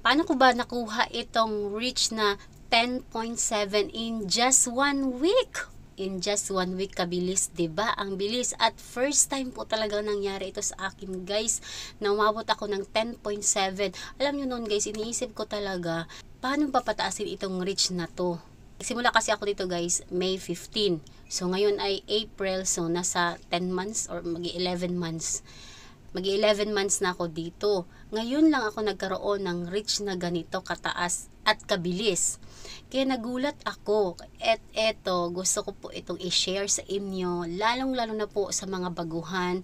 Paano ko ba nakuha itong reach na 10.7 in just 1 week? In just 1 week, kabilis, 'di ba? Ang bilis, at first time po talaga nangyari ito sa akin, guys, na umabot ako ng 10.7. Alam niyo noon, guys, iniisip ko talaga, paano papataasin itong reach na to? Simula kasi ako dito, guys, May 15. So ngayon ay April, so nasa 10 months or mag-11 months. Mag-11 months na ako dito. Ngayon lang ako nagkaroon ng reach na ganito kataas at kabilis. Kaya nagulat ako. At eto, gusto ko po itong i-share sa inyo, lalong-lalo na po sa mga baguhan,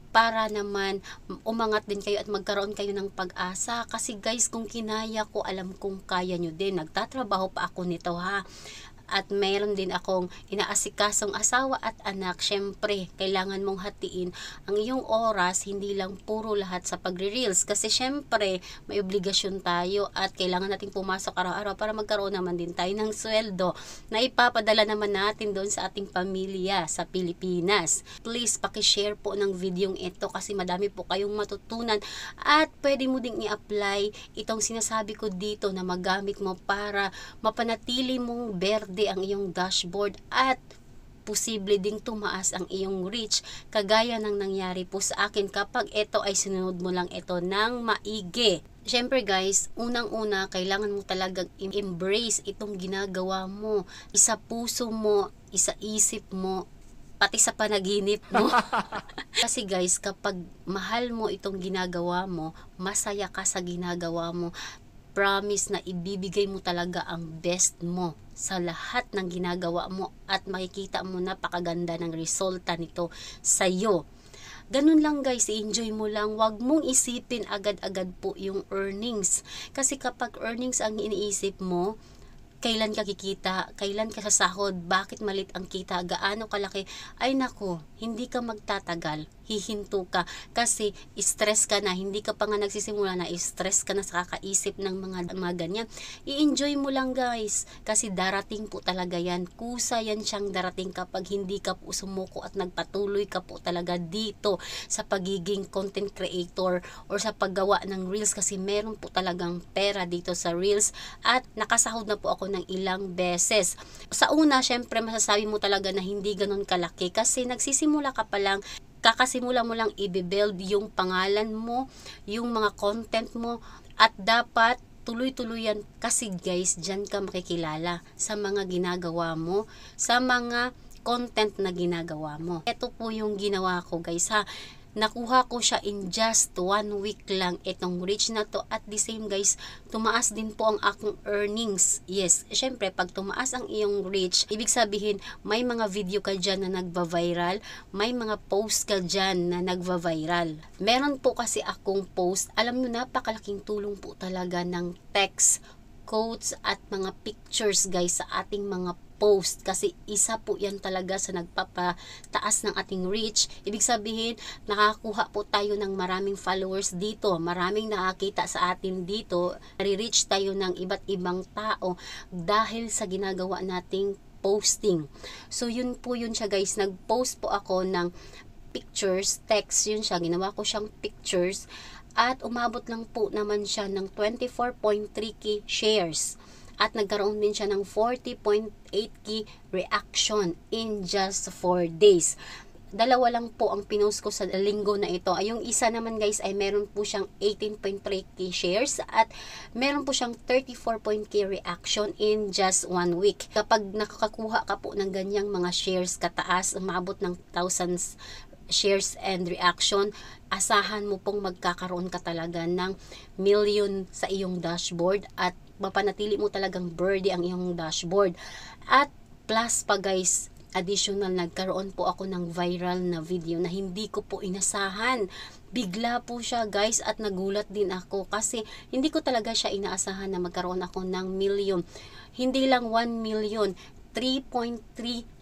para naman umangat din kayo at magkaroon kayo ng pag-asa. Kasi guys, kung kinaya ko, alam kong kaya nyo din. Nagtatrabaho pa ako nito, ha. At mayroon din akong inaasikasong asawa at anak. Syempre, kailangan mong hatiin ang iyong oras, hindi lang puro lahat sa pagre-reels. Kasi syempre, may obligasyon tayo at kailangan nating pumasok araw-araw para magkaroon naman din tayo ng sweldo na ipapadala naman natin doon sa ating pamilya sa Pilipinas. Please, pakishare po ng videong ito kasi madami po kayong matutunan at pwede mo ding i-apply itong sinasabi ko dito na magamit mo para mapanatili mong berde ang iyong dashboard at posible ding tumaas ang iyong reach, kagaya ng nangyari po sa akin kapag ito ay sinunod mo lang ito ng maigi. Syempre guys, unang-una, kailangan mo talagang embrace itong ginagawa mo. Isa puso mo, isa isip mo, pati sa panaginip mo. Kasi guys, kapag mahal mo itong ginagawa mo, masaya ka sa ginagawa mo, promise na ibibigay mo talaga ang best mo sa lahat ng ginagawa mo at makikita mo napakaganda ng resulta nito sa iyo. Ganun lang guys, i-enjoy mo lang. Wag mong isipin agad-agad po yung earnings. Kasi kapag earnings ang iniisip mo, kailan ka kikita, kailan ka sasahod, bakit malit ang kita, gaano kalaki, ay nako, hindi ka magtatagal, hihinto ka, kasi stress ka na, hindi ka pa nga nagsisimula na, stress ka na sa kakaisip ng mga ganyan. I-enjoy mo lang guys, kasi darating po talaga yan, kusa yan siyang darating kapag hindi ka po sumuko at nagpatuloy ka po talaga dito sa pagiging content creator or sa paggawa ng reels, kasi meron po talagang pera dito sa reels at nakasahod na po ako ng ilang beses. Sa una, syempre masasabi mo talaga na hindi ganun kalaki kasi nagsisimula ka pa lang, kakasimula mo lang i-build yung pangalan mo, yung mga content mo, at dapat tuloy-tuloy yan kasi guys, dyan ka makikilala sa mga ginagawa mo, sa mga content na ginagawa mo. Ito po yung ginawa ko guys, ha. Nakuha ko siya in just 1 week lang itong reach na to. At the same guys, tumaas din po ang aking earnings. Yes, syempre pag tumaas ang iyong reach, ibig sabihin may mga video ka dyan na nagva-viral, may mga post ka dyan na nagva-viral. Meron po kasi akong post, alam nyo, napakalaking tulong po talaga ng text, quotes at mga pictures guys sa ating mga post, kasi isa po yan talaga sa nagpapataas ng ating reach. Ibig sabihin, nakakuha po tayo ng maraming followers dito, maraming nakakita sa atin dito, nare-reach tayo ng iba't ibang tao dahil sa ginagawa nating posting. So yun po yun siya guys, nag-post po ako ng pictures, text, yun siya, ginawa ko siyang pictures at umabot lang po naman siya ng 24.3k shares. At nagkaroon din siya ng 40.8k reaction in just 4 days. Dalawa lang po ang pinost ko sa linggo na ito. Ay, yung isa naman guys ay meron po siyang 18.3k shares at meron po siyang 34.k reaction in just 1 week. Kapag nakakakuha ka po ng ganyang mga shares kataas, umabot ng thousands shares and reaction, asahan mo pong magkakaroon ka talaga ng million sa iyong dashboard at mapanatili mo talagang birdie ang iyong dashboard. At plus pa guys, additional, nagkaroon po ako ng viral na video na hindi ko po inasahan. Bigla po siya guys at nagulat din ako kasi hindi ko talaga siya inaasahan na magkaroon ako ng million. Hindi lang 1 million, 3.3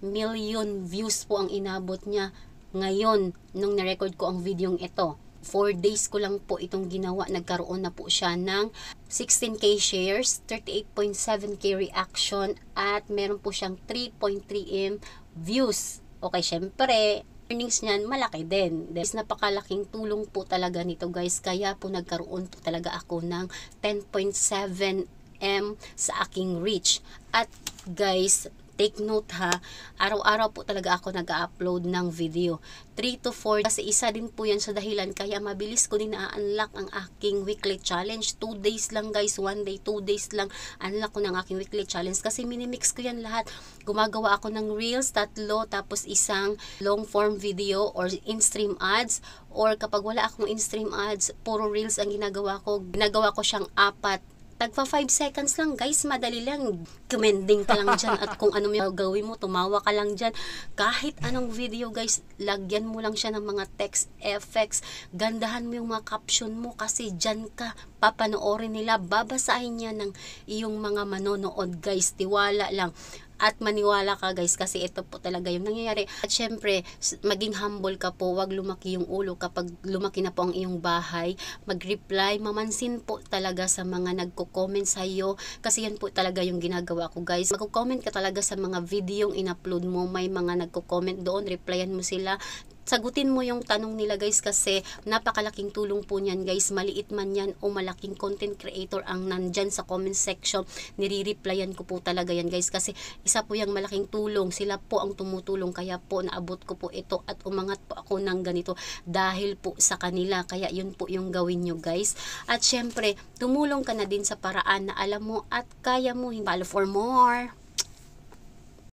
million views po ang inabot niya ngayon nung na-record ko ang videong ito. 4 days ko lang po itong ginawa, nagkaroon na po siya ng 16k shares, 38.7k reaction at meron po siyang 3.3m views. Okay, syempre earnings niyan malaki din. Guys, napakalaking tulong po talaga nito guys. Kaya po nagkaroon po talaga ako ng 10.7M sa aking reach. At guys, take note ha, araw-araw po talaga ako nag-upload ng video. 3 to 4 kasi isa din po yan sa dahilan kaya mabilis ko din na-unlock ang aking weekly challenge. 2 days lang guys, 1 day, 2 days lang unlock ko ng aking weekly challenge kasi minimix ko yan lahat. Gumagawa ako ng reels, 3, tapos isang long form video or in-stream ads, or kapag wala akong in-stream ads, puro reels ang ginagawa ko. Ginagawa ko siyang 4. Tagpa 5 seconds lang guys, madali lang. Commending ka lang dyan at kung ano may gawin mo, tumawa ka lang dyan. Kahit anong video guys, lagyan mo lang siya ng mga text effects. Gandahan mo yung mga caption mo kasi dyan ka papanoorin nila. Babasahin niya ng iyong mga manonood guys. Tiwala lang. At maniwala ka guys kasi ito po talaga yung nangyayari. At syempre, maging humble ka po, wag lumaki yung ulo kapag lumaki na po ang iyong bahay. Mag-reply, mamansin po talaga sa mga nagko-comment sa iyo kasi yan po talaga yung ginagawa ko guys. Magko-comment ka talaga sa mga video yung in-upload mo, may mga nagko-comment doon, replyan mo sila. Sagutin mo yung tanong nila guys kasi napakalaking tulong po niyan guys. Maliit man yan o malaking content creator ang nandyan sa comment section, nire-replyan ko po talaga yan guys kasi isa po yung malaking tulong. Sila po ang tumutulong kaya po naabot ko po ito at umangat po ako ng ganito dahil po sa kanila. Kaya yun po yung gawin nyo guys. At syempre, tumulong ka na din sa paraan na alam mo at kaya mo. Follow for more.